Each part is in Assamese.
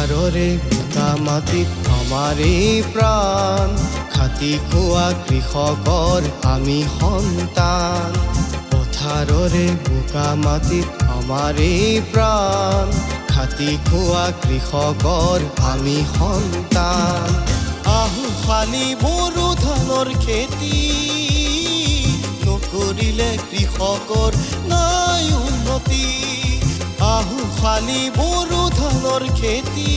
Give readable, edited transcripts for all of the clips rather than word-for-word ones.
পথাৰৰে বোকা মাটিত আমাৰে প্ৰাণ, খাটি খোৱা কৃষকৰ আমি সন্তান। পথাৰৰে বোকা মাটিত আমাৰে প্ৰাণ, খাটি খোৱা কৃষকৰ আমি সন্তান। আহু শালি বড়ো ধানৰ খেতি, নকৰিলে কৃষকৰ নাই উন্নতি। আহু শালি বড়ো ধানৰ খেতি,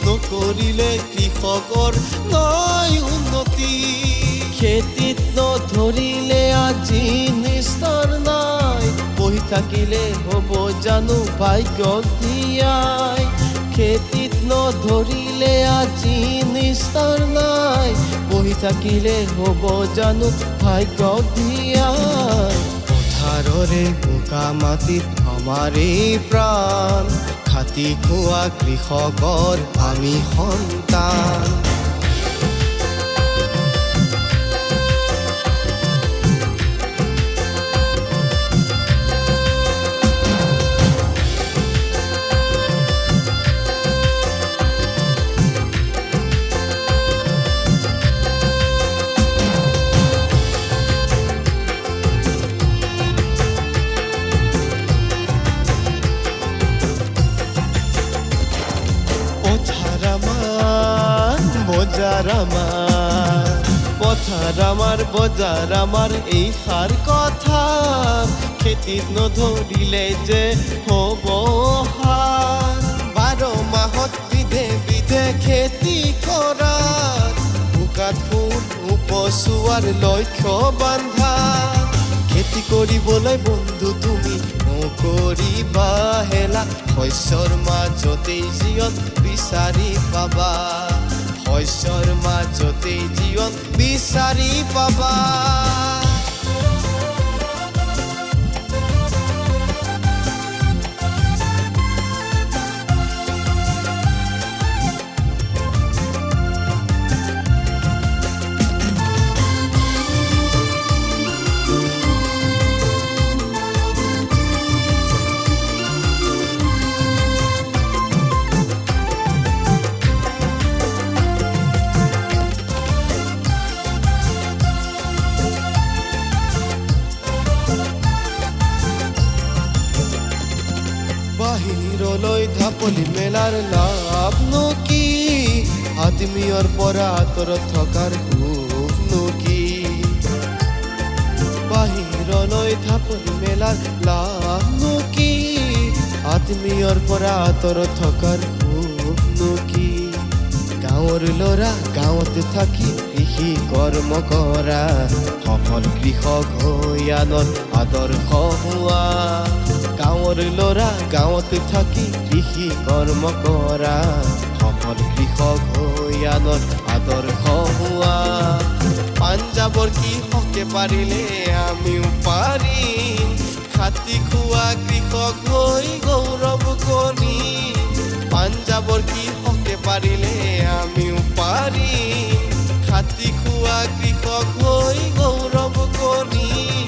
নকৰিলে কৃষকৰ নাই উন্নতি। খেতিত নধৰিলে আজি নিস্তাৰ নাই, বহি থাকিলে হ'ব জানো ভাগ্যক দিয়াই। খেতিত নধৰিলে আজি নিস্তাৰ নাই, বহি থাকিলে হ'ব জানো ভাগ্যক দিয়াই। পথাৰৰে বোকা মাটিত আমাৰে প্ৰাণ, খাটি খোৱা কৃষকৰ আমি সন্তান। পথাৰ আমাৰ বজাৰ আমাৰ এই সাৰ কথা, খেতিত নধৰিলে যে হ'ব হাত। 12 মাহত বিধে বিধে খেতি কৰা, বোকাত ফুল উপচোৱাৰ লক্ষ্য বান্ধা। খেতি কৰিবলৈ বন্ধু তুমি নকৰিবা হেলা, শস্যৰ মাজতেই জীৱন বিচাৰি পাবা। শস্যৰ মাজতেই জীৱন বিচাৰি পাবা। বাহিৰলৈ ঢাপলি মেলাৰ লাভনো কি, আত্মীয়ৰ পৰা আঁতৰত থকাৰ সুখনো কি। বাহিৰলৈ ঢাপলি মেলাৰ লাভনো কি, আত্মীয়ৰ পৰা আঁতৰত থকাৰ সুখনো কি। গাঁৱৰ ল'ৰা গাঁৱত থাকি কৃষি কৰ্ম কৰা, সফল কৃষক হৈ আনৰ আদৰ্শ হোৱা। গাঁৱৰ ল'ৰা গাঁৱত থাকি কৃষি কৰ্ম কৰা, সফল কৃষক হৈ আনৰ আদৰ্শ হোৱা। পাঞ্জাৱৰ কৃষকে পাৰিলে আমিও পাৰিম, খাটি খোৱা কৃষক হৈ গৌৰৱ কৰিম। পাঞ্জাৱৰ কৃষকে পাৰিলে আমিও পাৰিম, খাটি খোৱা কৃষক হৈ গৌৰৱ কৰিম।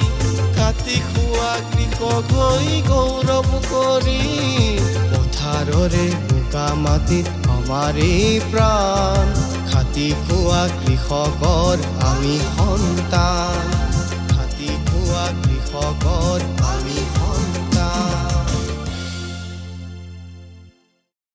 খাটি খোৱা কৃষক হৈ গৌৰৱ কৰিম। পথাৰৰে বোকা মাটিত আমাৰে প্ৰাণ, খাটি খোৱা কৃষকৰ আমি সন্তান।